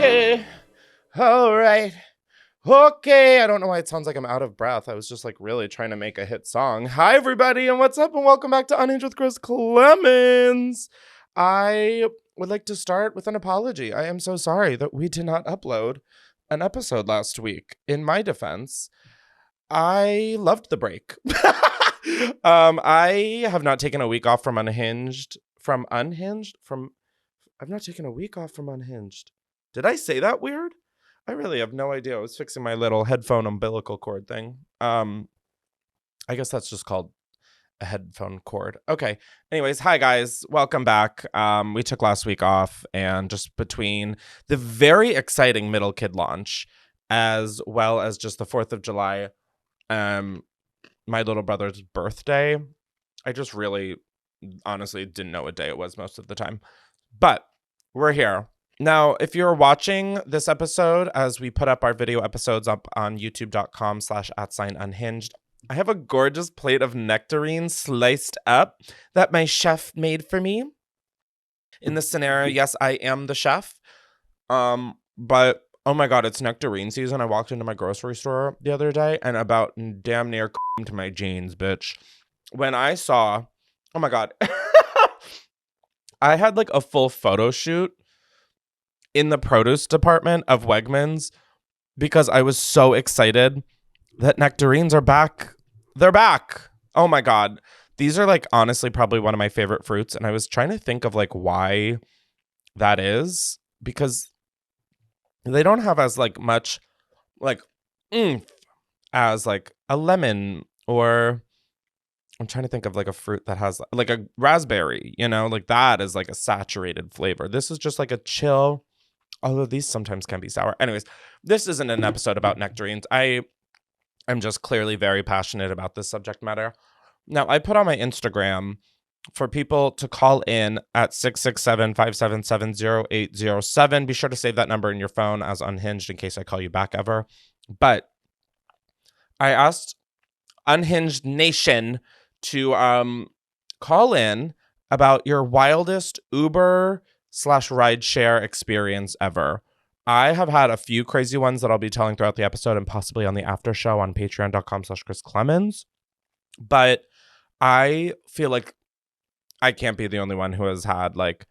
Okay. All right. Okay. I don't know why it sounds like I'm out of breath. I was just like really trying to make a hit song. Hi, everybody, and what's up? And welcome back to Unhinged with Chris Klemens. I would like to start with an apology. I am so sorry that we did not upload an episode last week. In my defense, I loved the break. I have not taken a week off from Unhinged. I've not taken a week off from Unhinged. Did I say that weird? I really have no idea. I was fixing my little headphone umbilical cord thing. I guess that's just called a headphone cord. Okay. Anyways, hi guys. Welcome back. We took last week off, and just between the very exciting Middle Kid launch as well as just the 4th of July, my little brother's birthday, I just really honestly didn't know what day it was most of the time. But we're here. Now, if you're watching this episode, as we put up our video episodes up on youtube.com/@unhinged, I have a gorgeous plate of nectarines sliced up that my chef made for me. In this scenario, yes, I am the chef. But oh my God, it's nectarine season. I walked into my grocery store the other day and about damn near to my jeans, bitch. When I saw, oh my God, I had like a full photo shoot in the produce department of Wegmans because I was so excited that nectarines are back. They're back. Oh my God. These are like honestly probably one of my favorite fruits. And I was trying to think of like why that is, because they don't have as like much like as like a lemon, or I'm trying to think of like a fruit that has like a raspberry, you know, like that is like a saturated flavor. This is just like a chill, although these sometimes can be sour. Anyways, this isn't an episode about nectarines. I'm just clearly very passionate about this subject matter. Now, I put on my Instagram for people to call in at 667-577-0807. Be sure to save that number in your phone as Unhinged in case I call you back ever. But I asked Unhinged Nation to call in about your wildest Uber/rideshare experience ever. I have had a few crazy ones that I'll be telling throughout the episode and possibly on the after show on patreon.com/Chris Klemens. But I feel like I can't be the only one who has had like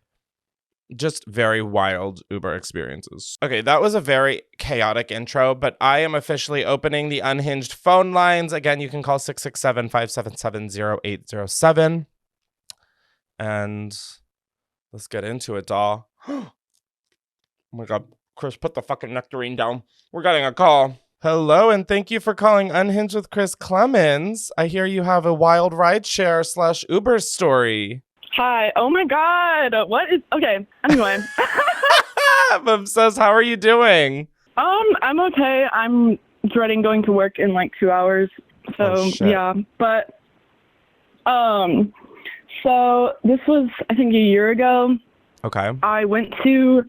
just very wild Uber experiences. Okay, that was a very chaotic intro, but I am officially opening the Unhinged phone lines. Again, you can call 667-577-0807. And let's get into it, doll. Oh my God, Chris, put the fucking nectarine down. We're getting a call. Hello, and thank you for calling Unhinged with Chris Klemens. I hear you have a wild rideshare/Uber story. Hi. Oh my God. What is... Okay. Anyway. I'm obsessed. How are you doing? I'm okay. I'm dreading going to work in like 2 hours. So, yeah. But, so this was, I think, a year ago. Okay. I went to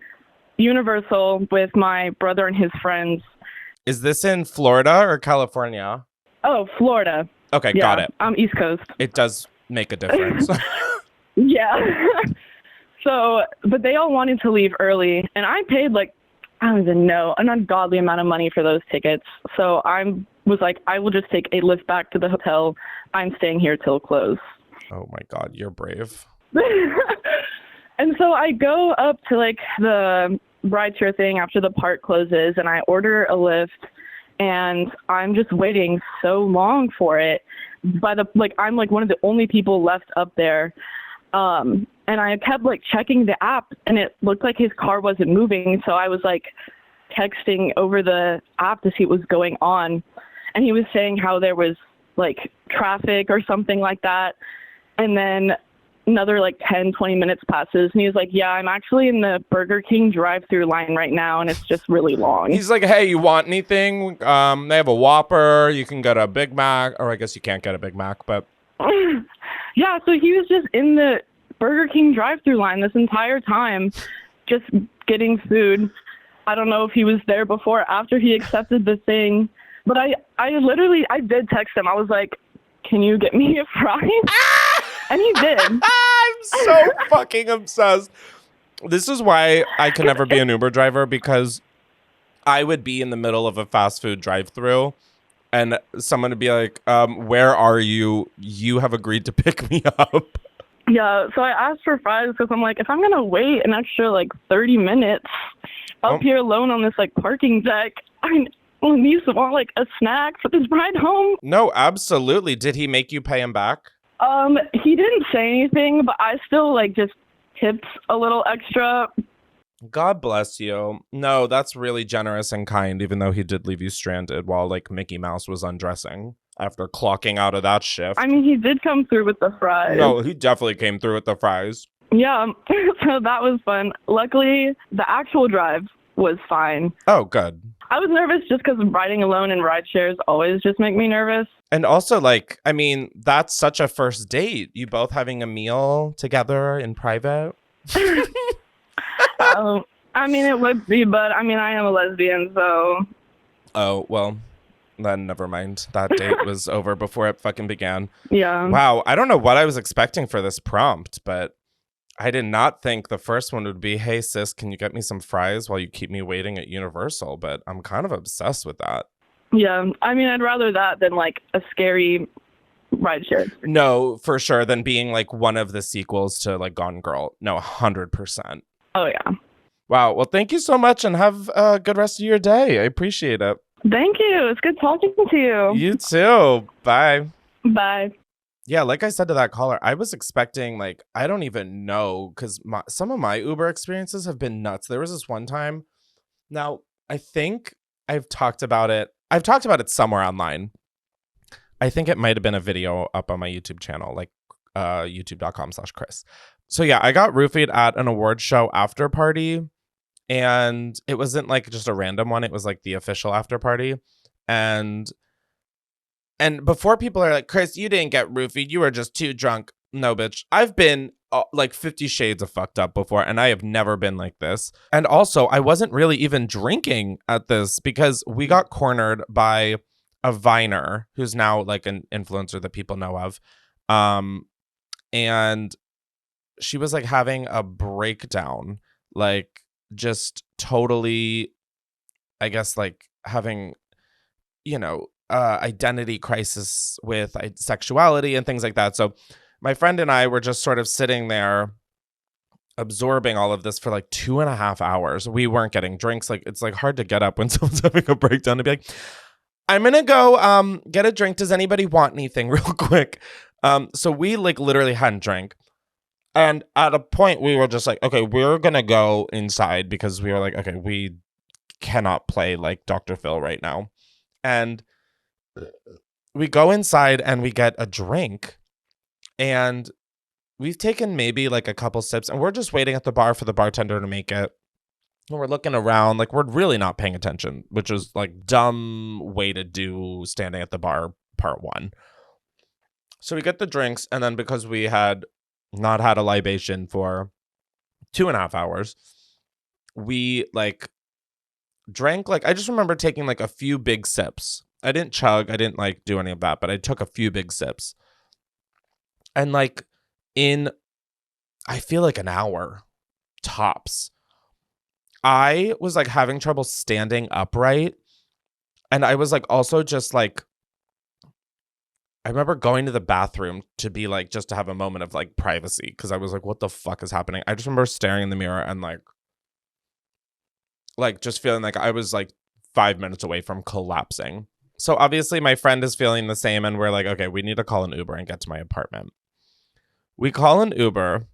Universal with my brother and his friends. Is this in Florida or California? Oh, Florida. Okay, yeah, got it. I'm East Coast. It does make a difference. Yeah. So, but they all wanted to leave early, and I paid like, I don't even know, an ungodly amount of money for those tickets. So I was like, I will just take a lift back to the hotel. I'm staying here till close. Oh my God, you're brave. And so I go up to like the rideshare thing after the park closes, and I order a lift, and I'm just waiting so long for it. I'm like one of the only people left up there. And I kept like checking the app, and it looked like his car wasn't moving. So I was like texting over the app to see what was going on. And he was saying how there was like traffic or something like that. And then another like 10-20 minutes passes, and he was like, yeah, I'm actually in the Burger King drive-thru line right now, and it's just really long. He's like, hey, you want anything? They have a Whopper. You can get a Big Mac, or I guess you can't get a Big Mac, but yeah, so he was just in the Burger King drive-thru line this entire time, just getting food. I don't know if he was there before or after he accepted the thing, but I did text him. I was like, can you get me a fry? And he did. I'm so fucking obsessed. This is why I can never be an Uber driver, because I would be in the middle of a fast food drive-thru and someone would be like, where are you? You have agreed to pick me up. Yeah, so I asked for fries because I'm like, if I'm gonna wait an extra like 30 minutes up here alone on this like parking deck, I at least want like a snack for this ride home. No, absolutely. Did he make you pay him back? He didn't say anything, but I still like just tipped a little extra. God bless you. No, that's really generous and kind, even though he did leave you stranded while like Mickey Mouse was undressing after clocking out of that shift. I mean, he did come through with the fries. No, he definitely came through with the fries. Yeah, so that was fun. Luckily, the actual drive was fine. Oh, good. I was nervous just because riding alone in ride shares always just make me nervous. And also, like, I mean, that's such a first date. You both having a meal together in private. I mean, it would be, but I mean, I am a lesbian, so. Oh, well, then never mind. That date was over before it fucking began. Yeah. Wow. I don't know what I was expecting for this prompt, but I did not think the first one would be, hey, sis, can you get me some fries while you keep me waiting at Universal? But I'm kind of obsessed with that. Yeah. I mean, I'd rather that than like a scary ride share. No, for sure. Than being like one of the sequels to like Gone Girl. No, 100%. Oh, yeah. Wow. Well, thank you so much and have a good rest of your day. I appreciate it. Thank you. It's good talking to you. You too. Bye. Bye. Yeah, like I said to that caller, I was expecting, like, I don't even know, because some of my Uber experiences have been nuts. There was this one time. Now, I think I've talked about it. I've talked about it somewhere online. I think it might have been a video up on my YouTube channel, like youtube.com/Chris. So yeah, I got roofied at an award show after party, and it wasn't like just a random one. It was like the official after party. And before people are like, Chris, you didn't get roofied. You were just too drunk. No, bitch. I've been like 50 shades of fucked up before, and I have never been like this. And also, I wasn't really even drinking at this because we got cornered by a Viner who's now like an influencer that people know of. And she was like having a breakdown, like just totally, I guess, like having, you know, identity crisis with sexuality and things like that. So my friend and I were just sort of sitting there absorbing all of this for like 2.5 hours. We weren't getting drinks. Like, it's like hard to get up when someone's having a breakdown to be like, I'm gonna go get a drink. Does anybody want anything real quick? So we like literally hadn't drank. And at a point we were just like, okay, we're gonna go inside because we were like, okay, we cannot play like Dr. Phil right now. And we go inside and we get a drink, and we've taken maybe like a couple sips, and we're just waiting at the bar for the bartender to make it. And we're looking around, like we're really not paying attention, which is like dumb way to do standing at the bar part one. So we get the drinks, and then because we had not had a libation for 2.5 hours, we like drank, like I just remember taking like a few big sips. I didn't chug, I didn't like do any of that, but I took a few big sips. And like I feel like an hour tops, I was like having trouble standing upright. And I was like also just like, I remember going to the bathroom to be like, just to have a moment of like privacy. Cause I was like, what the fuck is happening? I just remember staring in the mirror and like just feeling like I was like 5 minutes away from collapsing. So obviously my friend is feeling the same, and we're like, okay, we need to call an Uber and get to my apartment. We call an Uber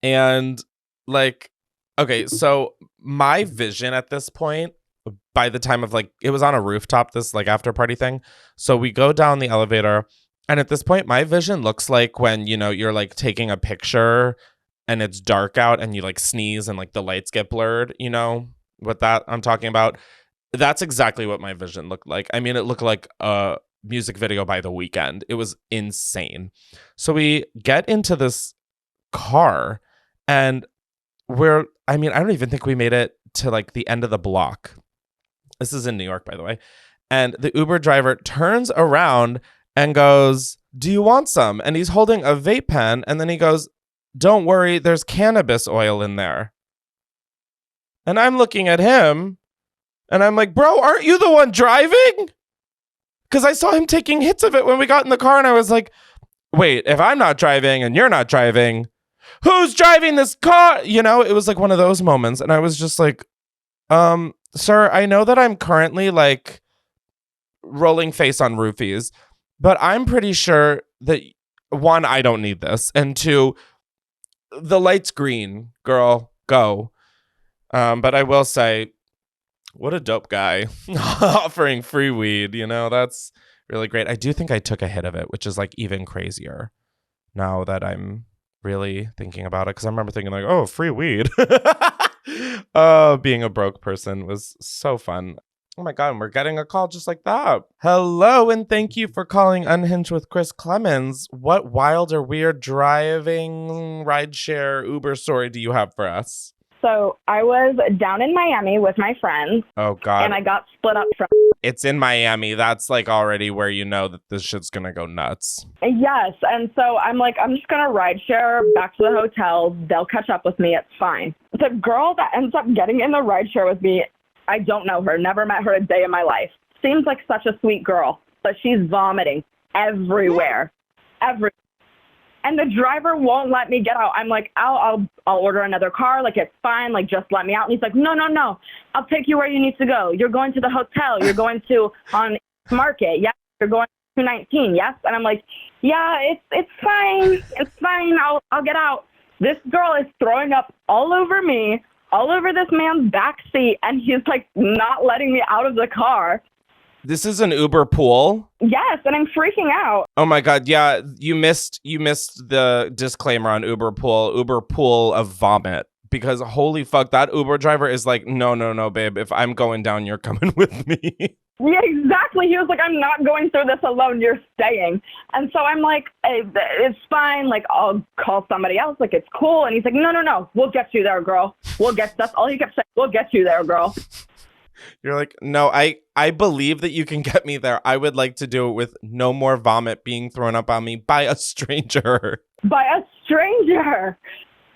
and like, okay, so my vision at this point, by the time of like, it was on a rooftop, this like after party thing. So we go down the elevator, and at this point, my vision looks like when, you know, you're like taking a picture and it's dark out and you like sneeze and like the lights get blurred, you know what that I'm talking about? That's exactly what my vision looked like. I mean, it looked like a music video by The Weeknd. It was insane. So we get into this car, and I don't even think we made it to like the end of the block. This is in New York, by the way. And the Uber driver turns around and goes, do you want some? And he's holding a vape pen. And then he goes, don't worry, there's cannabis oil in there. And I'm looking at him and I'm like, bro, aren't you the one driving? Because I saw him taking hits of it when we got in the car and I was like, wait, if I'm not driving and you're not driving, who's driving this car? You know, it was like one of those moments. And I was just like, sir, I know that I'm currently like rolling face on roofies, but I'm pretty sure that one, I don't need this. And two, the light's green, girl, go. But I will say, what a dope guy offering free weed. You know, that's really great. I do think I took a hit of it, which is like even crazier now that I'm really thinking about it. Because I remember thinking like, oh, free weed. Being a broke person was so fun. Oh my God, and we're getting a call just like that. Hello, and thank you for calling Unhinged with Chris Klemens. What wild or weird driving, rideshare, Uber story do you have for us? So I was down in Miami with my friends. Oh, God. And I got split up from... It's in Miami. That's like already where you know that this shit's going to go nuts. Yes. And so I'm like, I'm just going to ride share back to the hotel. They'll catch up with me. It's fine. The girl that ends up getting in the ride share with me, I don't know her. Never met her a day in my life. Seems like such a sweet girl, but she's vomiting everywhere. And the driver won't let me get out. I'm like, I'll order another car. Like, it's fine. Like, just let me out. And he's like, no. I'll take you where you need to go. You're going to the hotel. You're going to on Market. Yes. You're going to 219. Yes. And I'm like, yeah, it's fine. It's fine. I'll get out. This girl is throwing up all over me, all over this man's back seat, and he's like not letting me out of the car. This is an Uber pool? Yes, and I'm freaking out. Oh my God, yeah, you missed the disclaimer on Uber pool of vomit. Because holy fuck, that Uber driver is like, no, babe, if I'm going down, you're coming with me. Yeah, exactly. He was like, I'm not going through this alone, you're staying. And so I'm like, hey, it's fine, like, I'll call somebody else, like, it's cool. And he's like, no, we'll get you there, girl. That's all he kept saying, we'll get you there, girl. You're like, no, I believe that you can get me there. I would like to do it with no more vomit being thrown up on me by a stranger. By a stranger.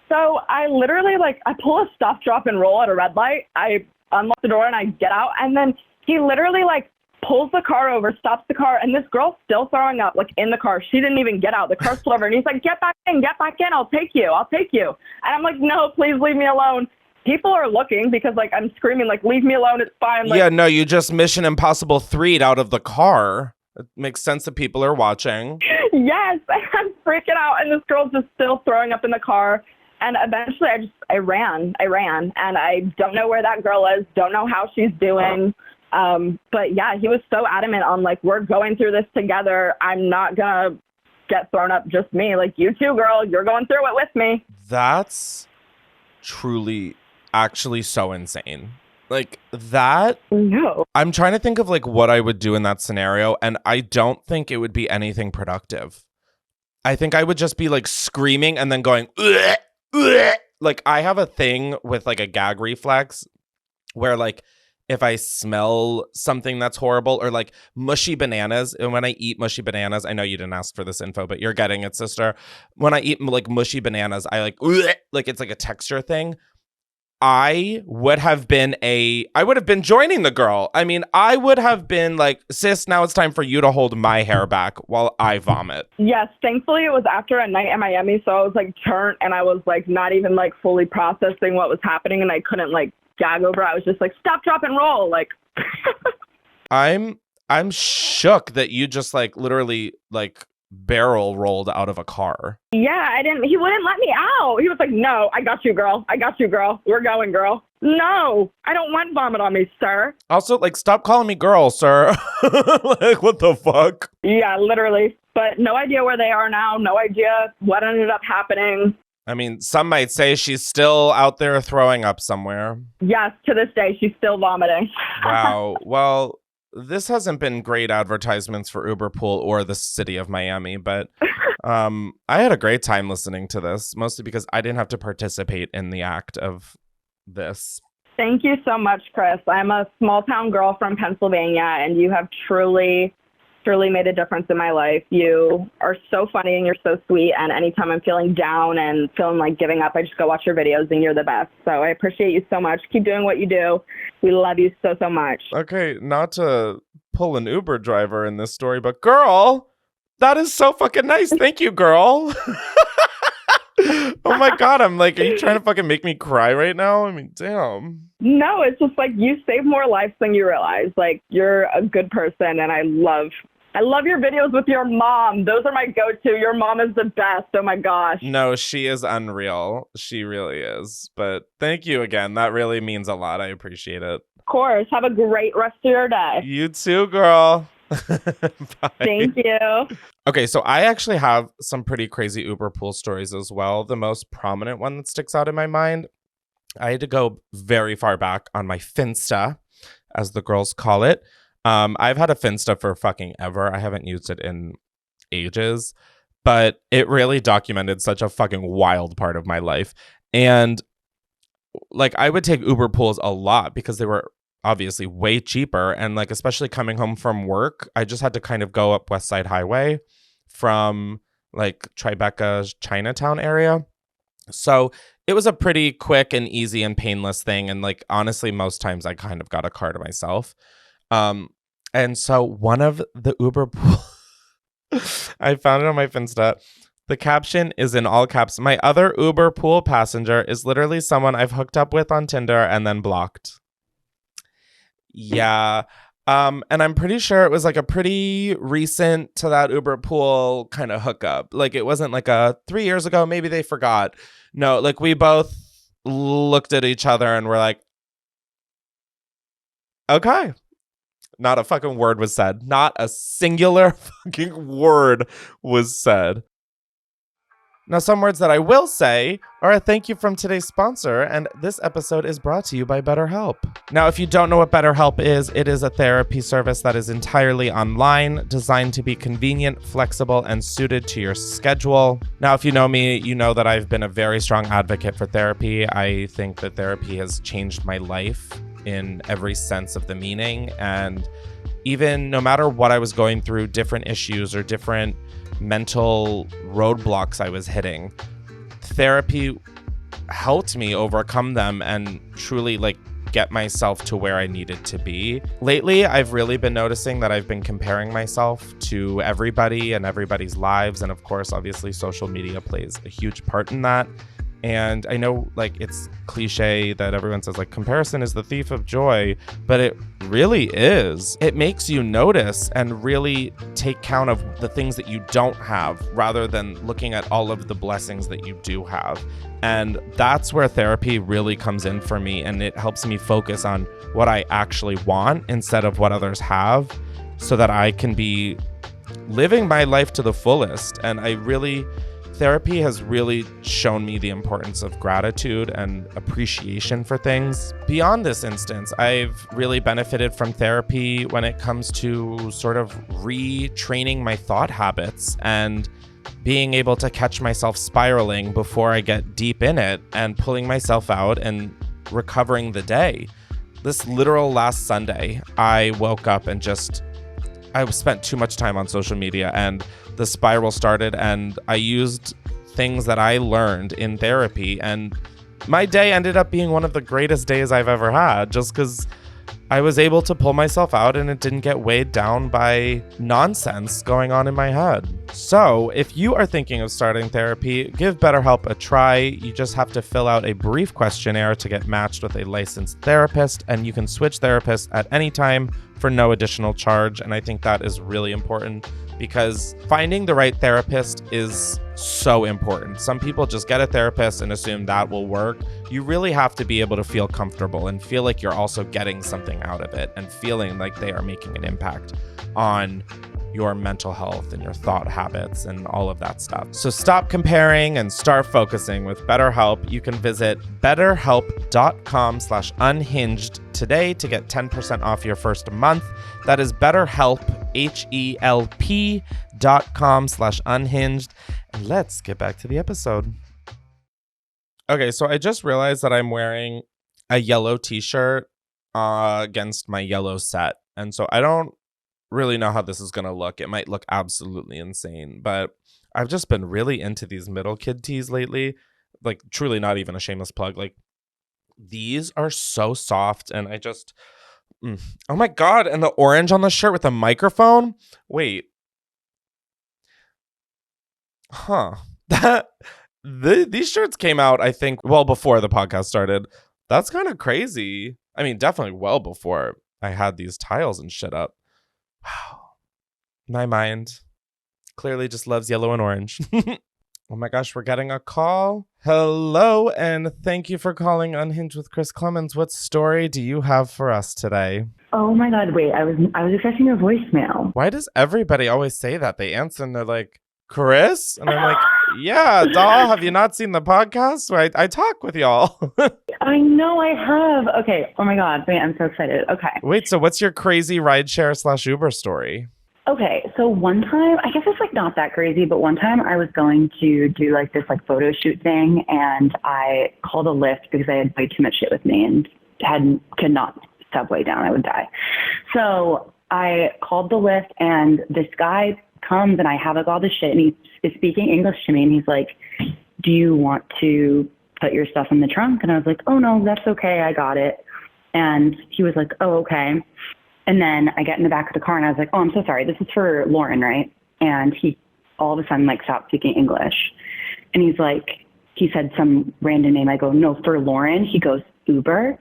So I literally, like, I pull a stop, drop, and roll at a red light. I unlock the door and I get out. And then he literally, like, pulls the car over, stops the car, and this girl's still throwing up, like, in the car. She didn't even get out. The car's still over. And he's like, get back in. I'll take you. And I'm like, no, please leave me alone. People are looking because, like, I'm screaming, like, leave me alone. It's fine. Like, yeah, no, you just Mission Impossible 3'd out of the car. It makes sense that people are watching. Yes, I'm freaking out. And this girl's just still throwing up in the car. And eventually I ran. And I don't know where that girl is. Don't know how she's doing. But, yeah, he was so adamant on, like, we're going through this together. I'm not going to get thrown up, just me. Like, you too, girl. You're going through it with me. That's truly... actually so insane. Like that. No. I'm trying to think of like what I would do in that scenario, and I don't think it would be anything productive. I think I would just be like screaming and then going "Ugh, ugh." Like I have a thing with like a gag reflex where like if I smell something that's horrible or like mushy bananas, and when I eat mushy bananas, I know you didn't ask for this info, but you're getting it, sister. When I eat like mushy bananas, I like it's like a texture thing. I would have been joining the girl. I mean, I would have been like, sis, now it's time for you to hold my hair back while I vomit. Yes, thankfully it was after a night in Miami, so I was like turned and I was like not even like fully processing what was happening, and I couldn't like gag over it. I was just like, stop, drop, and roll. Like I'm shook that you just like literally like barrel rolled out of a car. Yeah, he wouldn't let me out. He was like, no, I got you, girl. We're going, girl. No, I don't want vomit on me, sir. Also, like, stop calling me girl, sir. Like, what the fuck? Yeah, literally. But no idea where they are now. No idea what ended up happening. I mean, some might say she's still out there throwing up somewhere. Yes, to this day, she's still vomiting. Wow. Well, this hasn't been great advertisements for Uber Pool or the city of Miami, but I had a great time listening to this, mostly because I didn't have to participate in the act of this. Thank you so much, Chris. I'm a small town girl from Pennsylvania, and you have truly truly made a difference in my life. You are so funny and you're so sweet. And anytime I'm feeling down and feeling like giving up, I just go watch your videos and you're the best. So I appreciate you so much. Keep doing what you do. We love you so, so much. Okay, not to pull an Uber driver in this story, but girl, that is so fucking nice. Thank you, girl. Oh my God, I'm like, are you trying to fucking make me cry right now? I mean, damn. No, it's just like you save more lives than you realize. Like, you're a good person, and I love your videos with your mom. Those are my go-to. Your mom is the best. Oh my gosh. No, she is unreal. She really is. But thank you again. That really means a lot. I appreciate it. Of course. Have a great rest of your day. You too, girl. Bye. Thank you. Okay, so I actually have some pretty crazy Uber pool stories as well. The most prominent one that sticks out in my mind, I had to go very far back on my Finsta, as the girls call it. I've had a Finsta for fucking ever. I haven't used it in ages, but it really documented such a fucking wild part of my life. And like, I would take Uber pools a lot because they were obviously way cheaper. And like, especially coming home from work, I just had to kind of go up West Side Highway from like Tribeca, Chinatown area. So it was a pretty quick and easy and painless thing. And like, honestly, most times I kind of got a car to myself. And so one of the Uber pool, I found it on my Finsta. The caption is in all caps. My other Uber pool passenger is literally someone I've hooked up with on Tinder and then blocked. Yeah. And I'm pretty sure it was like a pretty recent to that Uber pool kind of hookup. Like, it wasn't like a 3 years ago, maybe they forgot. No, like, we both looked at each other and were like, okay. Not a fucking word was said. Not a singular fucking word was said. Now, some words that I will say are a thank you from today's sponsor, and this episode is brought to you by BetterHelp. Now, if you don't know what BetterHelp is, it is a therapy service that is entirely online, designed to be convenient, flexible, and suited to your schedule. Now, if you know me, you know that I've been a very strong advocate for therapy. I think that therapy has changed my life in every sense of the meaning, and even no matter what I was going through, different issues or different mental roadblocks I was hitting, therapy helped me overcome them and truly like get myself to where I needed to be. Lately, I've really been noticing that I've been comparing myself to everybody and everybody's lives, and of course, obviously, social media plays a huge part in that. And I know, like, it's cliche that everyone says, like, comparison is the thief of joy, but it really is. It makes you notice and really take count of the things that you don't have rather than looking at all of the blessings that you do have. And that's where therapy really comes in for me, and it helps me focus on what I actually want instead of what others have, so that I can be living my life to the fullest. And therapy has really shown me the importance of gratitude and appreciation for things. Beyond this instance, I've really benefited from therapy when it comes to sort of retraining my thought habits and being able to catch myself spiraling before I get deep in it and pulling myself out and recovering the day. This literal last Sunday, I woke up and I spent too much time on social media, and the spiral started, and I used things that I learned in therapy, and my day ended up being one of the greatest days I've ever had, just because I was able to pull myself out and it didn't get weighed down by nonsense going on in my head. So if you are thinking of starting therapy, give BetterHelp a try. You just have to fill out a brief questionnaire to get matched with a licensed therapist, and you can switch therapists at any time for no additional charge. And I think that is really important, because finding the right therapist is so important. Some people just get a therapist and assume that will work. You really have to be able to feel comfortable and feel like you're also getting something out of it and feeling like they are making an impact on your mental health and your thought habits and all of that stuff. So stop comparing and start focusing with BetterHelp. You can visit betterhelp.com/unhinged today to get 10% off your first month. That is BetterHelp, HELP.com/unhinged. And let's get back to the episode. Okay, so I just realized that I'm wearing a yellow t-shirt against my yellow set. And so I don't really know how this is going to look. It might look absolutely insane, but I've just been really into these middle kid teas lately. Like, truly not even a shameless plug. Like, these are so soft, and I just, oh my God. And the orange on the shirt with a microphone. Wait, huh. That these shirts came out, I think, well before the podcast started. That's kind of crazy. I mean, definitely well before I had these tiles and shit up. Wow. My mind clearly just loves yellow and orange. Oh my gosh, we're getting a call. Hello, and thank you for calling Unhinged with Chris Klemens. What story do you have for us today? Oh my God, wait, I was expecting a voicemail. Why does everybody always say that? They answer and they're like, Chris? And I'm like, yeah, doll, have you not seen the podcast where I talk with y'all? I know I have. Okay, oh my God, wait, I'm so excited. Okay. Wait, so what's your crazy rideshare/Uber story? Okay, so one time, I guess it's like not that crazy, but one time I was going to do like this like photo shoot thing, and I called a Lyft because I had way too much shit with me and could not subway down. I would die. So I called the Lyft, and this guy comes, and I have like all this shit, and he is speaking English to me, and he's like, "Do you want to put your stuff in the trunk?" And I was like, "Oh no, that's okay, I got it." And he was like, "Oh, okay." And then I get in the back of the car, and I was like, "Oh, I'm so sorry. This is for Lauren, right?" And he all of a sudden like stopped speaking English, and he's like, he said some random name. I go, "No, for Lauren." He goes, "Uber,"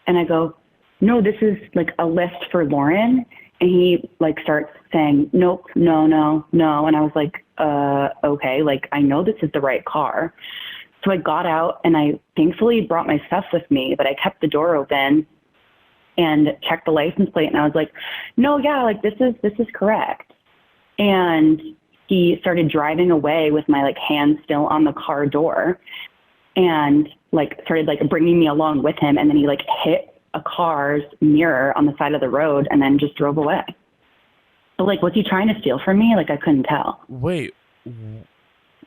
and I go, "No, this is like a Lyft for Lauren." And he like starts saying, "Nope, no, no, no." And I was like, okay, like I know this is the right car. So I got out, and I thankfully brought my stuff with me, but I kept the door open and checked the license plate, and I was like, "No, yeah, like this is correct." And he started driving away with my like hand still on the car door, and like started like bringing me along with him, and then he like hit a car's mirror on the side of the road and then just drove away. But like, was he trying to steal from me? Like, I couldn't tell. Wait,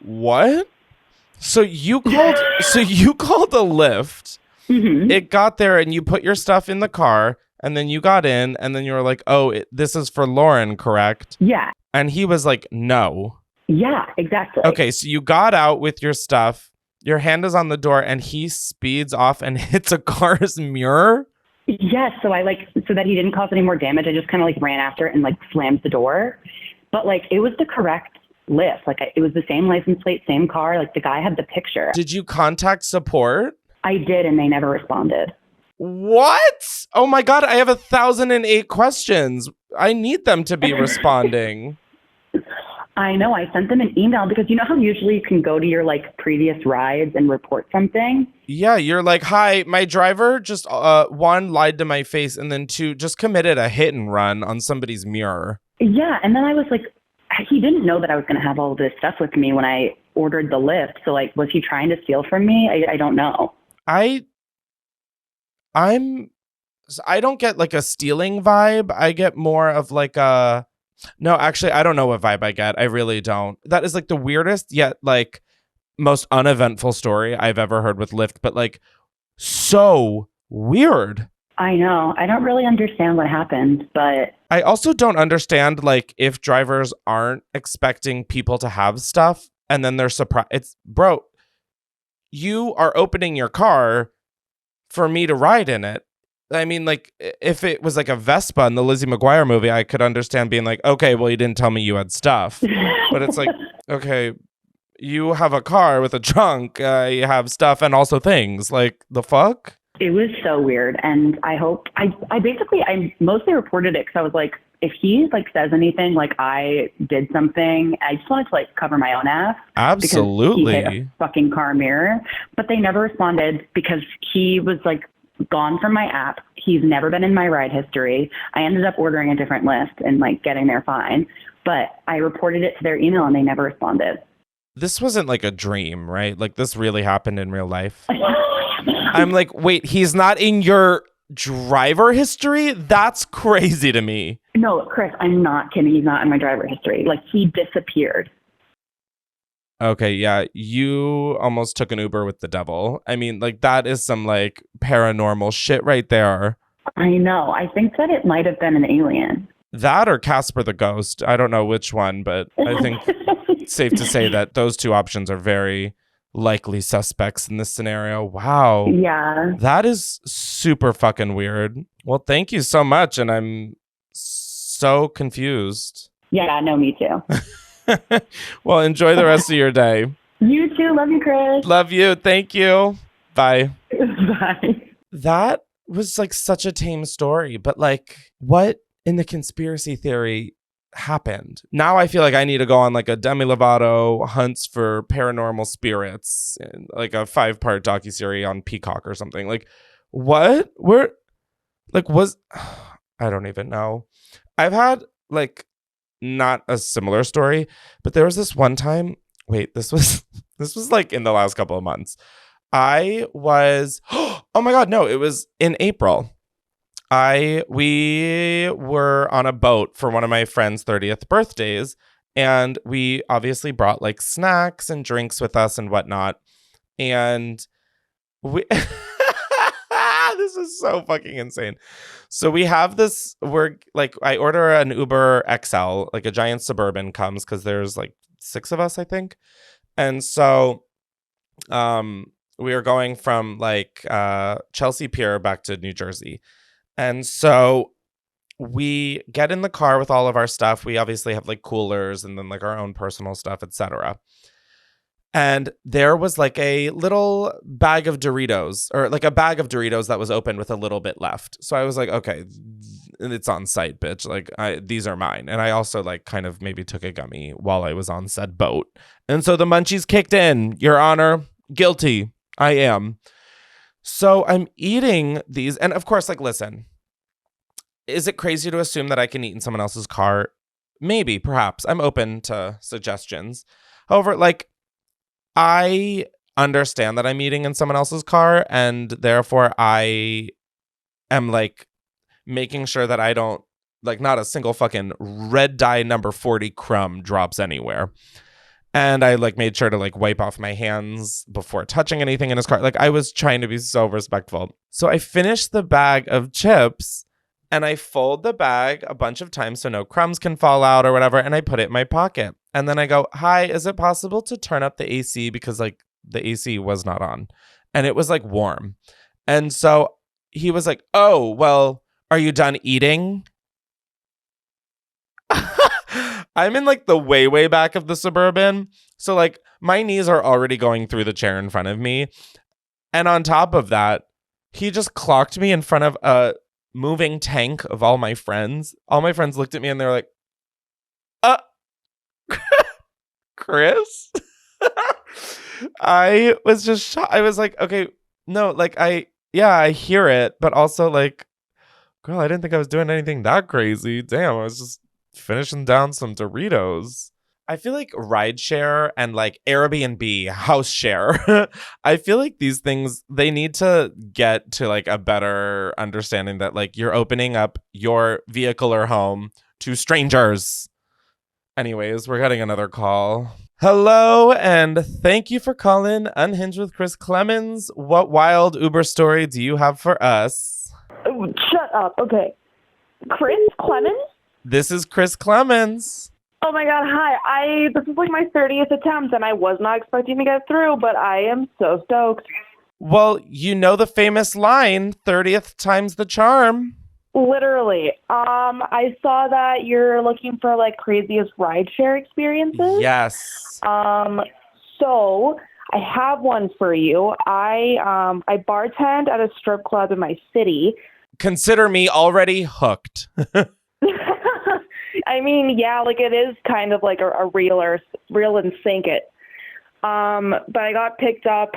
what? So you called a Lyft. Mm-hmm. It got there, and you put your stuff in the car, and then you got in, and then you were like, "Oh, this is for Lauren, correct?" Yeah. And he was like, "No." Yeah, exactly. Okay, so you got out with your stuff. Your hand is on the door, and he speeds off and hits a car's mirror. Yes. So I like, so that he didn't cause any more damage, I just kind of like ran after it and like slammed the door. But like, it was the correct Lyft. Like, it was the same license plate, same car. Like, the guy had the picture. Did you contact support? I did, and they never responded. What? Oh my God, I have 1,008 questions. I need them to be responding. I know. I sent them an email because you know how usually you can go to your like previous rides and report something? Yeah, you're like, "Hi, my driver just one, lied to my face, and then two, just committed a hit and run on somebody's mirror." Yeah, and then I was like, he didn't know that I was going to have all this stuff with me when I ordered the Lyft. So like, was he trying to steal from me? I don't know. I don't get like a stealing vibe. I get more of like a, no, actually, I don't know what vibe I get. I really don't. That is like the weirdest yet like most uneventful story I've ever heard with Lyft, but like so weird. I know. I don't really understand what happened, but I also don't understand like if drivers aren't expecting people to have stuff and then they're surprised. It's, bro, you are opening your car for me to ride in it. I mean, like, if it was like a Vespa in the Lizzie McGuire movie, I could understand being like, "Okay, well, you didn't tell me you had stuff." But it's like, okay, you have a car with a trunk, you have stuff and also things. Like, the fuck? it was so weird. And I mostly reported it because I was like, if he like says anything like I did something, I just wanted to like cover my own ass. Absolutely. Because he hit a fucking car mirror. But they never responded because he was like gone from my app. He's never been in my ride history. I ended up ordering a different list and like getting there fine. But I reported it to their email and they never responded. This wasn't like a dream, right? Like this really happened in real life. I'm like, wait, he's not in your driver history? That's crazy to me. No, Chris, I'm not kidding. He's not in my driver history. Like, he disappeared. Okay, yeah, you almost took an Uber with the devil. I mean, like, that is some, like, paranormal shit right there. I know. I think that it might have been an alien. That or Casper the Ghost. I don't know which one, but I think it's safe to say that those two options are very likely suspects in this scenario. Wow. Yeah. That is super fucking weird. Well, thank you so much. And I'm so confused. Yeah, no, me too. Well, enjoy the rest of your day. You too. Love you, Chris. Love you. Thank you. Bye. Bye. That was like such a tame story, but like what in the conspiracy theory happened? Now I feel like I need to go on like a Demi Lovato hunts for paranormal spirits, and like a 5-part docuseries on Peacock or something. Like what? Where? Like was I don't even know. I've had like not a similar story, but there was this one time. Wait, this was like in the last couple of months. I was oh my god, no, it was in April. We were on a boat for one of my friend's 30th birthdays, and we obviously brought like snacks and drinks with us and whatnot. And we this is so fucking insane. So we have this, we're like, I order an Uber XL, like a giant Suburban comes because there's like 6 of us, I think. And so we are going from like Chelsea Pier back to New Jersey. And so we get in the car with all of our stuff. We obviously have like coolers and then like our own personal stuff, etc. And there was like a little bag of Doritos, or like a bag of Doritos that was open with a little bit left. So I was like, okay, it's on site, bitch. Like these are mine. And I also like kind of maybe took a gummy while I was on said boat. And so the munchies kicked in. Your Honor, guilty. I am. So I'm eating these. And of course, like, listen, is it crazy to assume that I can eat in someone else's car? Maybe, perhaps. I'm open to suggestions. However, like, I understand that I'm eating in someone else's car, and therefore I am like making sure that I don't, like, not a single fucking red dye number 40 crumb drops anywhere. And I like made sure to like wipe off my hands before touching anything in his car. Like I was trying to be so respectful. So I finished the bag of chips and I fold the bag a bunch of times so no crumbs can fall out or whatever. And I put it in my pocket. And then I go, hi, is it possible to turn up the AC? Because like the AC was not on and it was like warm. And so he was like, oh, well, are you done eating? I'm in like the way back of the Suburban. So like my knees are already going through the chair in front of me. And on top of that, he just clocked me in front of a moving tank of all my friends. All my friends looked at me and they were like, Chris? I was just shocked. I was like, okay, no, like I hear it. But also like, girl, I didn't think I was doing anything that crazy. Damn, I was just finishing down some Doritos. I feel like rideshare and like Airbnb, house share, I feel like these things, they need to get to like a better understanding that like you're opening up your vehicle or home to strangers. Anyways, we're getting another call. Hello, and thank you for calling Unhinged with Chris Klemens. What wild Uber story do you have for us? Oh, shut up. Okay. Chris Klemens? This is Chris Klemens. Oh my god, hi. This is like my 30th attempt and I was not expecting to get through, but I am so stoked. Well, you know the famous line, 30th time's the charm. Literally. I saw that you're looking for like craziest rideshare experiences. Yes. So I have one for you. I bartend at a strip club in my city. Consider me already hooked. I mean, yeah, like it is kind of like a reel and sink it. But I got picked up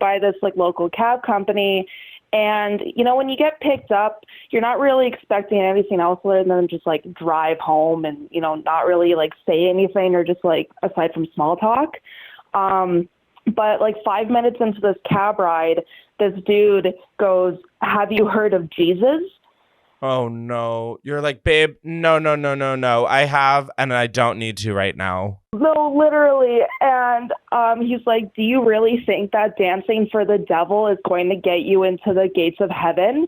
by this like local cab company. And, you know, when you get picked up, you're not really expecting anything else other than just like drive home and, you know, not really like say anything or just like aside from small talk. But like 5 minutes into this cab ride, this dude goes, "Have you heard of Jesus?" Oh, no. You're like, babe, no. I have, and I don't need to right now. No, literally. And he's like, "Do you really think that dancing for the devil is going to get you into the gates of heaven?"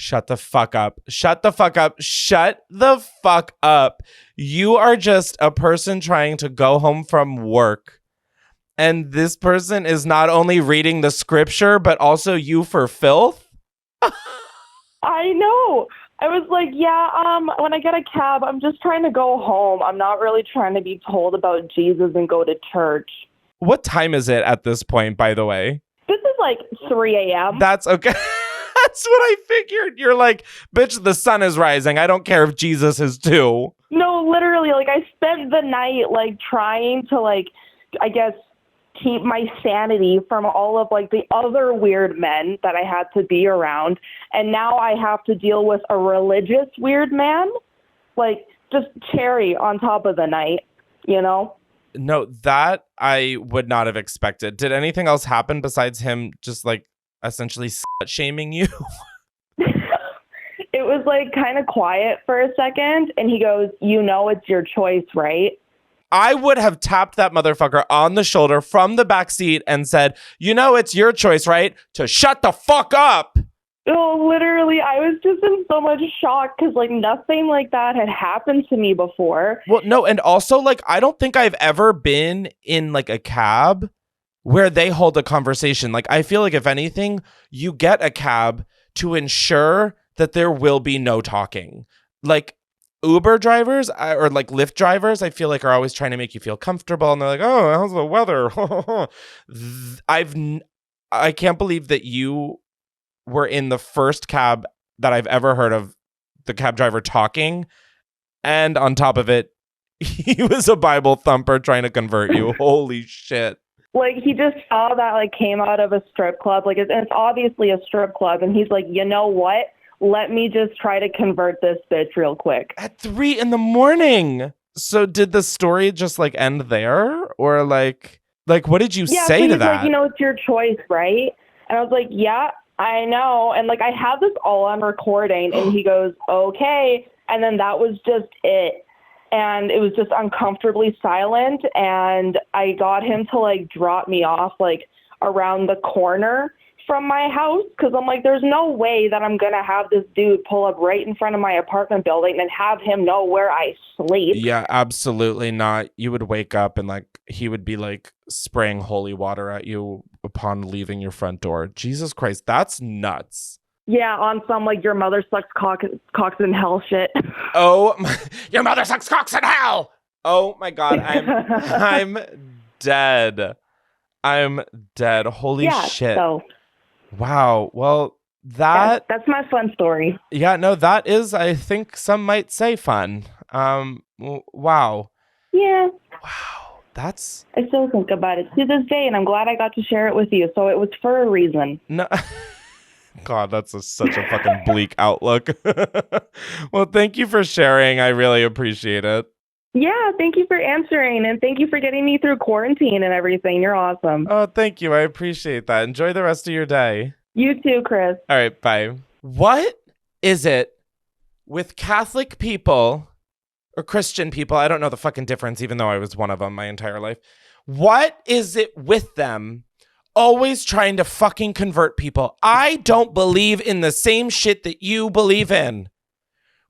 Shut the fuck up. Shut the fuck up. Shut the fuck up. You are just a person trying to go home from work. And this person is not only reading the scripture, but also you for filth? I know. I was like, yeah, when I get a cab, I'm just trying to go home. I'm not really trying to be told about Jesus and go to church. What time is it at this point, by the way? This is like 3 a.m. That's okay. That's what I figured. You're like, bitch, the sun is rising. I don't care if Jesus is too. No, literally, like, I spent the night, like, trying to, like, I guess, keep my sanity from all of, like, the other weird men that I had to be around. And now I have to deal with a religious weird man. Like, just cherry on top of the night, you know? No, that I would not have expected. Did anything else happen besides him just, like, essentially shaming you? It was, like, kind of quiet for a second. And he goes, you know it's your choice, right? I would have tapped that motherfucker on the shoulder from the back seat and said, you know, it's your choice, right? To shut the fuck up. Oh, literally, I was just in so much shock because, like, nothing like that had happened to me before. Well, no, and also, like, I don't think I've ever been in, like, a cab where they hold a conversation. Like, I feel like, if anything, you get a cab to ensure that there will be no talking. Like, Uber drivers or like Lyft drivers, I feel like are always trying to make you feel comfortable, and they're like, "Oh, how's the weather?" I can't believe that you were in the first cab that I've ever heard of the cab driver talking, and on top of it, he was a Bible thumper trying to convert you. Holy shit! Like, he just saw that, like, came out of a strip club, like, it's obviously a strip club, and he's like, you know what? Let me just try to convert this bitch real quick. At 3 a.m. So did the story just, like, end there? Or like what did you say to that? Like, you know, it's your choice, right? And I was like, yeah, I know. And, like, I have this all on recording. And he goes, okay. And then that was just it. And it was just uncomfortably silent. And I got him to, like, drop me off, like, around the corner from my house, because I'm like, there's no way that I'm gonna have this dude pull up right in front of my apartment building and have him know where I sleep. Yeah, absolutely not. You would wake up and, like, he would be, like, spraying holy water at you upon leaving your front door. Jesus Christ, that's nuts. Yeah, on some, like, your mother sucks cocks in hell shit. Oh, your mother sucks cocks in hell. Oh my God, I'm dead. I'm dead. Holy shit. So. Wow. Well, that's my fun story. Yeah, no, that is, I think some might say, fun. Wow. Yeah. Wow. That's... I still think about it to this day, and I'm glad I got to share it with you. So it was for a reason. No. God, that's such a fucking bleak outlook. Well, thank you for sharing. I really appreciate it. Yeah, thank you for answering, and thank you for getting me through quarantine and everything. You're awesome. Oh, thank you. I appreciate that. Enjoy the rest of your day. You too, Chris. All right, bye. What is it with Catholic people or Christian people? I don't know the fucking difference, even though I was one of them my entire life. What is it with them always trying to fucking convert people? I don't believe in the same shit that you believe in.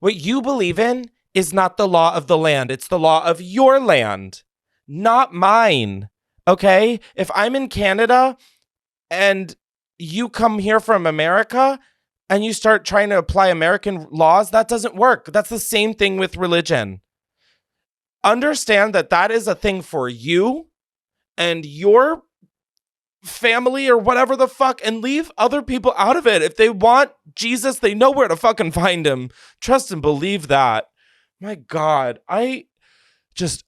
What you believe in is not the law of the land. It's the law of your land, not mine. Okay? If I'm in Canada and you come here from America and you start trying to apply American laws, that doesn't work. That's the same thing with religion. Understand that that is a thing for you and your family or whatever the fuck, and leave other people out of it. If they want Jesus, they know where to fucking find him. Trust and believe that. My God, I just,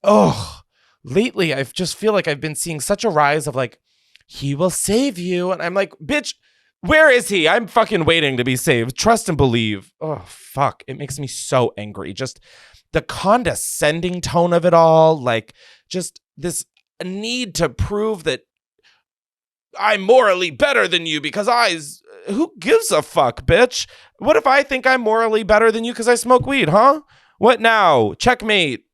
lately I just feel like I've been seeing such a rise of, like, he will save you. And I'm like, bitch, where is he? I'm fucking waiting to be saved. Trust and believe. Oh, fuck. It makes me so angry. Just the condescending tone of it all. Like, just this need to prove that I'm morally better than you because who gives a fuck, bitch? What if I think I'm morally better than you because I smoke weed, huh? What now? Checkmate.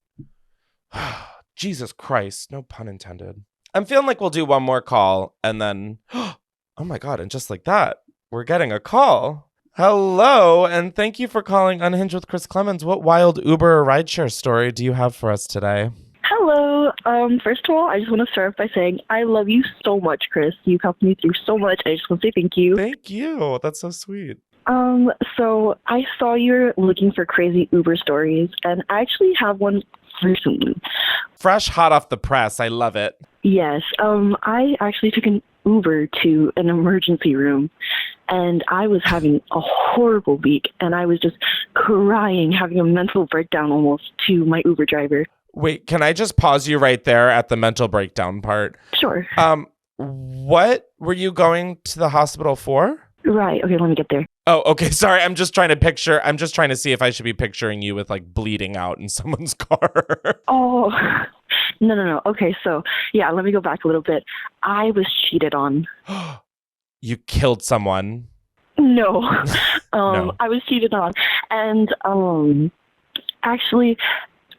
Jesus Christ. No pun intended. I'm feeling like we'll do one more call and then, oh my God. And just like that, we're getting a call. Hello, and thank you for calling Unhinged with Chris Klemens. What wild Uber or rideshare story do you have for us today? Hello. First of all, I just want to start by saying I love you so much, Chris. You've helped me through so much. I just want to say thank you. Thank you. That's so sweet. So I saw you're looking for crazy Uber stories, and I actually have one recently. Fresh, hot off the press. I love it. Yes. I actually took an Uber to an emergency room, and I was having a horrible week, and I was just crying, having a mental breakdown almost to my Uber driver. Wait, can I just pause you right there at the mental breakdown part? Sure. What were you going to the hospital for? Right. Okay, let me get there. Oh, okay. Sorry. I'm just trying to see if I should be picturing you with like bleeding out in someone's car. Oh, no. Okay, so yeah, let me go back a little bit. I was cheated on. You killed someone. No. No. I was cheated on. And actually,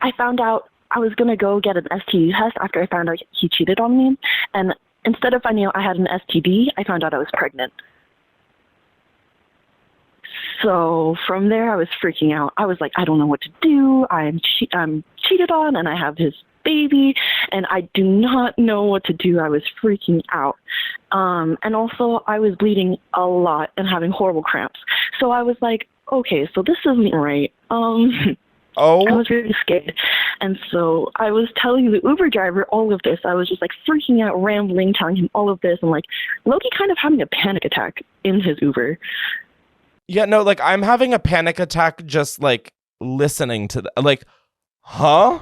I found out I was going to go get an STD test after I found out he cheated on me. And instead of finding out I had an STD, I found out I was pregnant. So from there, I was freaking out. I was like, I don't know what to do. I'm cheated on, and I have his baby, and I do not know what to do. I was freaking out. And also, I was bleeding a lot and having horrible cramps. So I was like, okay, so this isn't right. I was really scared. And so I was telling the Uber driver all of this. I was just like freaking out, rambling, telling him all of this, and like Loki kind of having a panic attack in his Uber. Yeah, no, like I'm having a panic attack just like listening to like, huh?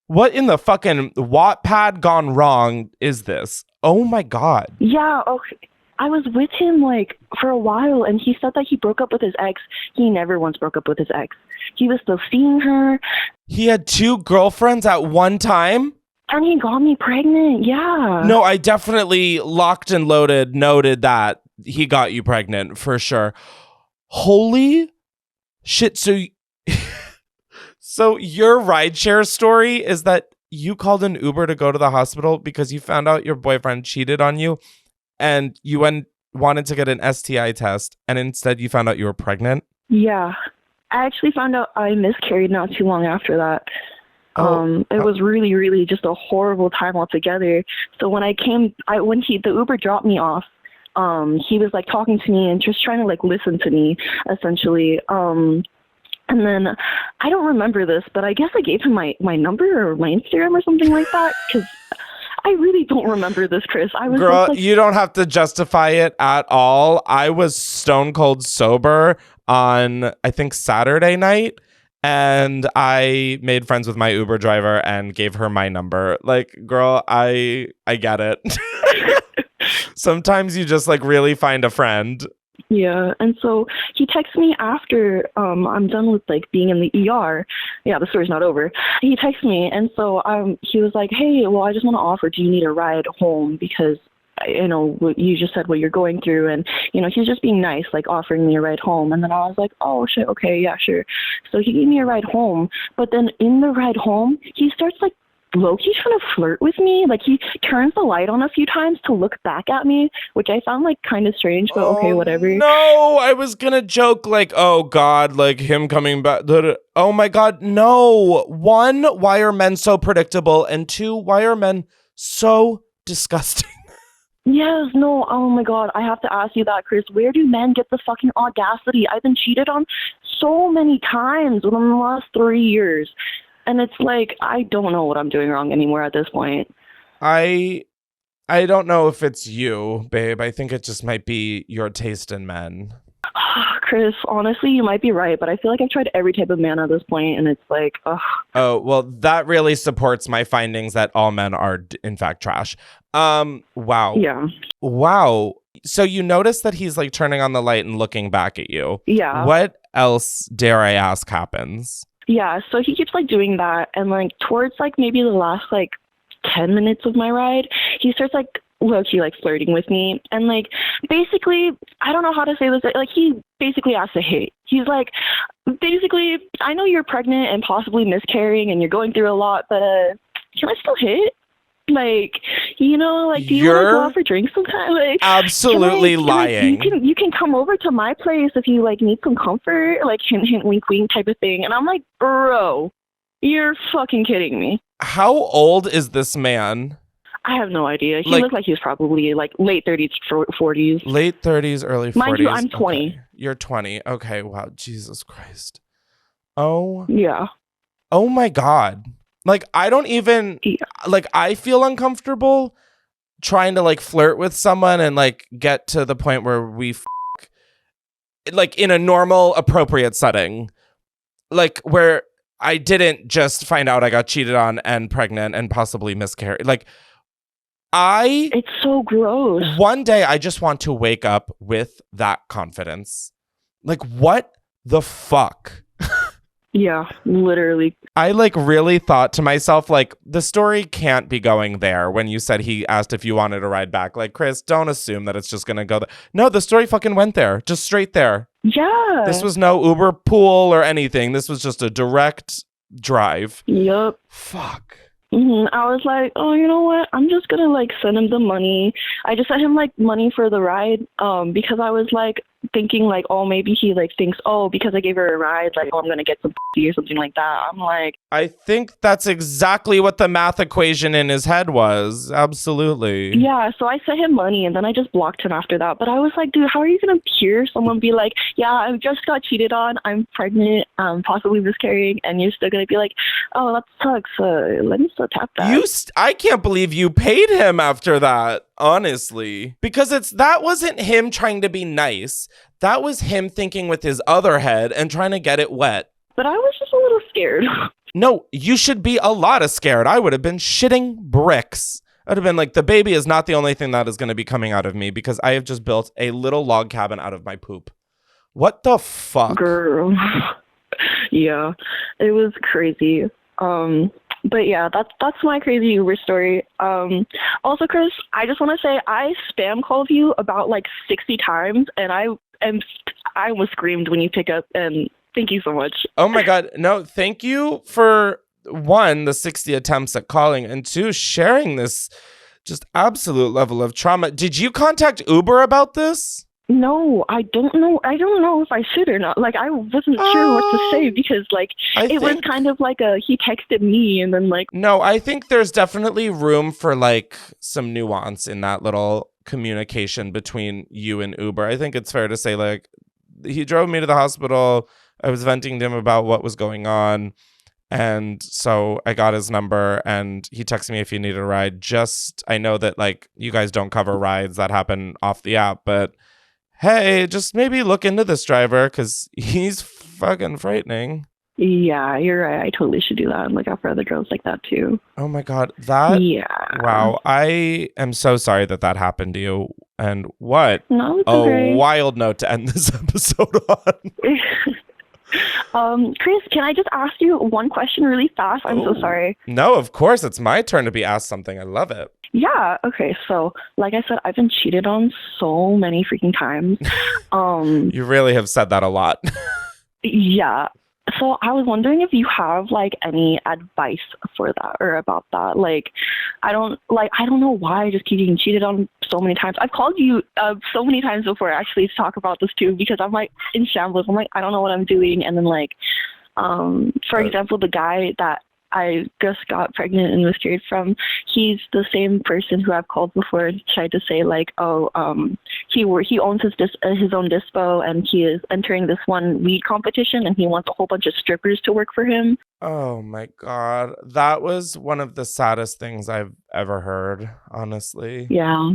What in the fucking Wattpad gone wrong is this? Oh my God. Yeah, okay. I was with him like for a while, and he said that he broke up with his ex. He never once broke up with his ex. He was still seeing her. He had 2 girlfriends at one time? And he got me pregnant, yeah. No, I definitely locked and loaded, noted that he got you pregnant for sure. Holy shit. So your rideshare story is that you called an Uber to go to the hospital because you found out your boyfriend cheated on you and you wanted to get an STI test and instead you found out you were pregnant? Yeah. I actually found out I miscarried not too long after that. It was really, really just a horrible time altogether. So when the Uber dropped me off, he was like talking to me and just trying to like listen to me essentially. And then I don't remember this, but I guess I gave him my number or my Instagram or something like that because I really don't remember this, Chris. I was Girl, like, you don't have to justify it at all. I was stone cold sober on I think Saturday night. And I made friends with my Uber driver and gave her my number. Like, girl, I get it. Sometimes you just like really find a friend. Yeah, and so he texts me after I'm done with like being in the ER. Yeah, the story's not over. He texts me, and so he was like, "Hey, well, I just want to offer. Do you need a ride home? Because you just said what you're going through," and he's just being nice, like offering me a ride home. And then I was like, "Oh shit, okay, yeah, sure." So he gave me a ride home, but then in the ride home, he starts like low-key trying to flirt with me. Like he turns the light on a few times to look back at me, which I found like kind of strange, but okay, whatever. No, I was gonna joke like, oh God, like him coming back. Oh my God, no. 1, why are men so predictable? And 2, why are men so disgusting? Yes, no, oh my God, I have to ask you that, Chris. Where do men get the fucking audacity? I've been cheated on so many times within the last 3 years. And it's like, I don't know what I'm doing wrong anymore at this point. I don't know if it's you, babe. I think it just might be your taste in men. Chris, honestly, you might be right, but I feel like I've tried every type of man at this point, and it's like, ugh. Oh, well, that really supports my findings that all men are, in fact, trash. Wow. Yeah. Wow. So you notice that he's like turning on the light and looking back at you. Yeah. What else, dare I ask, happens? Yeah, so he keeps like doing that, and like towards like maybe the last like 10 minutes of my ride, he starts like low-key like flirting with me, and like basically, I don't know how to say this, like he basically asks to hit. He's like, basically, I know you're pregnant and possibly miscarrying and you're going through a lot, but can I still hit? Like, you know, like, do you want to go out for drinks sometime? Like, absolutely lying. You can come over to my place if you like need some comfort, like hint hint wink wink type of thing. And I'm like, bro, you're fucking kidding me. How old is this man? I have no idea. He looked like he was probably like late 30s, 40s. Late 30s, early 40s. Mind you, I'm 20. Okay. You're 20. Okay, wow, Jesus Christ. Oh. Yeah. Oh my God. Like, I don't even, like, I feel uncomfortable trying to, like, flirt with someone and, like, get to the point where we like, in a normal, appropriate setting. Like, where I didn't just find out I got cheated on and pregnant and possibly miscarried. Like, it's so gross. One day, I just want to wake up with that confidence. Like, what the fuck? Yeah, literally. I like really thought to myself, like, the story can't be going there when you said he asked if you wanted to ride back. Like, Chris, don't assume that it's just going to go there. No, the story fucking went there, just straight there. Yeah. This was no Uber pool or anything. This was just a direct drive. Yep. Fuck. I was like, oh, you know what? I'm just going to like send him the money. I just sent him like money for the ride because I was like thinking like, oh, maybe he like thinks, oh, because I gave her a ride, like, oh, I'm going to get some or something like that. I'm like, I think that's exactly what the math equation in his head was. Absolutely. Yeah, so I sent him money and then I just blocked him after that. But I was like, dude, how are you going to hear someone be like, yeah, I just got cheated on, I'm pregnant, possibly miscarrying, and you're still going to be like, oh, that sucks, let me still tap that. I can't believe you paid him after that, honestly. Because that wasn't him trying to be nice. That was him thinking with his other head and trying to get it wet. But I was just a little scared. No, you should be a lot of scared. I would have been shitting bricks. I'd have been like, the baby is not the only thing that is going to be coming out of me because I have just built a little log cabin out of my poop. What the fuck? Girl. Yeah, it was crazy. But yeah, that's my crazy Uber story. Also, Chris, I just want to say I spam called you about like 60 times, and I almost screamed when you pick up, and thank you so much. Oh my God. No, thank you for, one, the 60 attempts at calling, and two, sharing this just absolute level of trauma. Did you contact Uber about this? No, I don't know. I don't know if I should or not. Like, I wasn't sure what to say because, like, it was kind of like he texted me and then, like... No, I think there's definitely room for, like, some nuance in that little communication between you and Uber. I think it's fair to say, like, he drove me to the hospital. I was venting to him about what was going on. And so I got his number and he texted me if he needed a ride. I know that, like, you guys don't cover rides that happen off the app, but... hey, just maybe look into this driver because he's fucking frightening. Yeah, you're right. I totally should do that and look out for other girls like that too. Oh my God. Yeah. Wow. I am so sorry that happened to you. And what a wild note to end this episode on. Chris, can I just ask you one question really fast? I'm so sorry. No, of course. It's my turn to be asked something. I love it. Yeah. Okay. So, like I said, I've been cheated on so many freaking times. You really have said that a lot. Yeah. So I was wondering if you have like any advice for that or about that. Like, I don't know why I just keep getting cheated on so many times. I've called you so many times before actually to talk about this too because I'm like in shambles. I'm like, I don't know what I'm doing. And then like, for example, the guy that I just got pregnant and miscarried from, he's the same person who I've called before and tried to say like, oh, he owns his own dispo and he is entering this one weed competition and he wants a whole bunch of strippers to work for him. Oh my God. That was one of the saddest things I've ever heard, honestly. Yeah.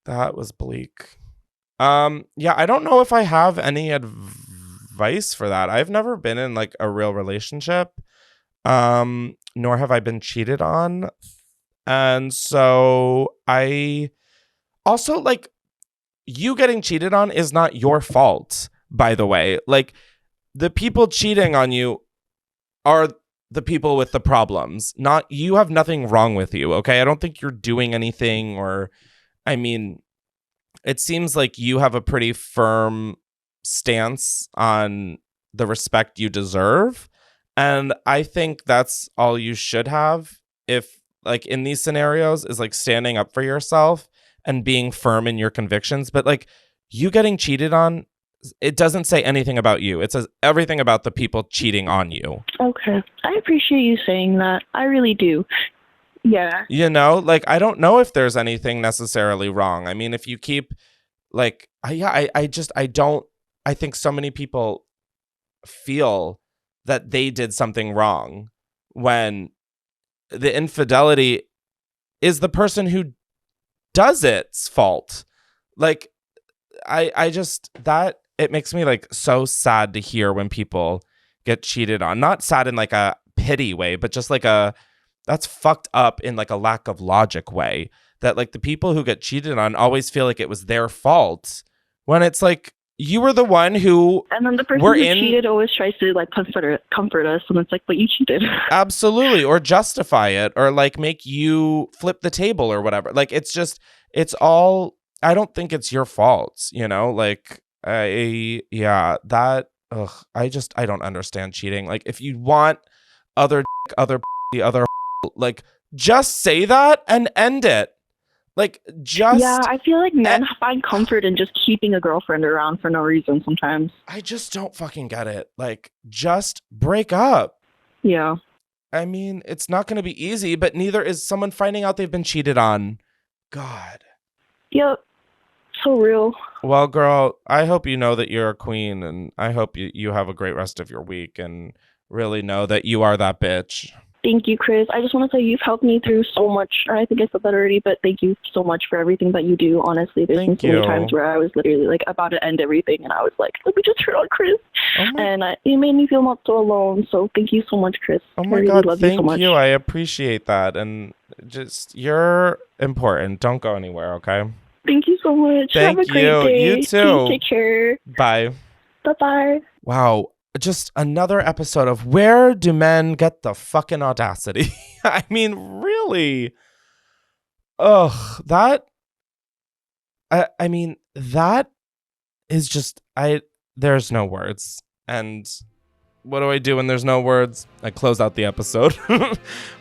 That was bleak. Yeah, I don't know if I have any advice for that. I've never been in like a real relationship. Nor have I been cheated on. And so I also like you getting cheated on is not your fault, by the way. Like the people cheating on you are the people with the problems, not you. Have nothing wrong with you. Okay. I don't think you're doing anything I mean, it seems like you have a pretty firm stance on the respect you deserve. And I think that's all you should have if like in these scenarios is like standing up for yourself and being firm in your convictions. But like you getting cheated on, it doesn't say anything about you. It says everything about the people cheating on you. Okay. I appreciate you saying that. I really do. Yeah. You know, like I don't know if there's anything necessarily wrong. I mean, if you keep like, I think so many people feel that they did something wrong when the infidelity is the person who does it's fault. Like, I just, that, it makes me like so sad to hear when people get cheated on. Not sad in like a pity way, but just like that's fucked up in like a lack of logic way. That like the people who get cheated on always feel like it was their fault when it's like, you were the one who. And then the person who cheated always tries to like comfort us, and it's like, but you cheated. Absolutely, or justify it, or like make you flip the table or whatever. Like it's all. I don't think it's your fault, you know. Like I don't understand cheating. Like if you want other, like just say that and end it. Like, just... Yeah, I feel like men find comfort in just keeping a girlfriend around for no reason sometimes. I just don't fucking get it. Like, just break up. Yeah. I mean, it's not going to be easy, but neither is someone finding out they've been cheated on. God. Yep. So real. Well, girl, I hope you know that you're a queen, and I hope you have a great rest of your week, and really know that you are that bitch. Thank you, Chris. I just want to say you've helped me through so much. I think I said that already, but thank you so much for everything that you do. Honestly, there's been so many times where I was literally like about to end everything, and I was like, let me just turn on Chris. And it made me feel not so alone. So thank you so much, Chris. Oh my God, thank you. I appreciate that. And just, you're important. Don't go anywhere, okay? Thank you so much. Thank Have a great you. day. You too. Please take care. Bye. Bye-bye. Wow. Just another episode of where do men get the fucking audacity? I mean, really? Ugh, that is just, there's no words. And what do I do when there's no words? I close out the episode.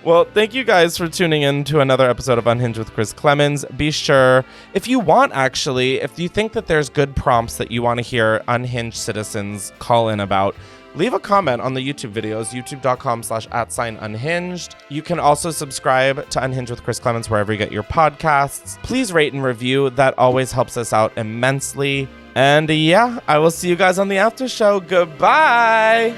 Well, thank you guys for tuning in to another episode of Unhinged with Chris Klemens. Be sure, if you want, actually, if you think that there's good prompts that you want to hear unhinged citizens call in about, leave a comment on the YouTube videos, youtube.com/@unhinged. You can also subscribe to Unhinged with Chris Klemens wherever you get your podcasts. Please rate and review. That always helps us out immensely. And yeah, I will see you guys on the after show. Goodbye.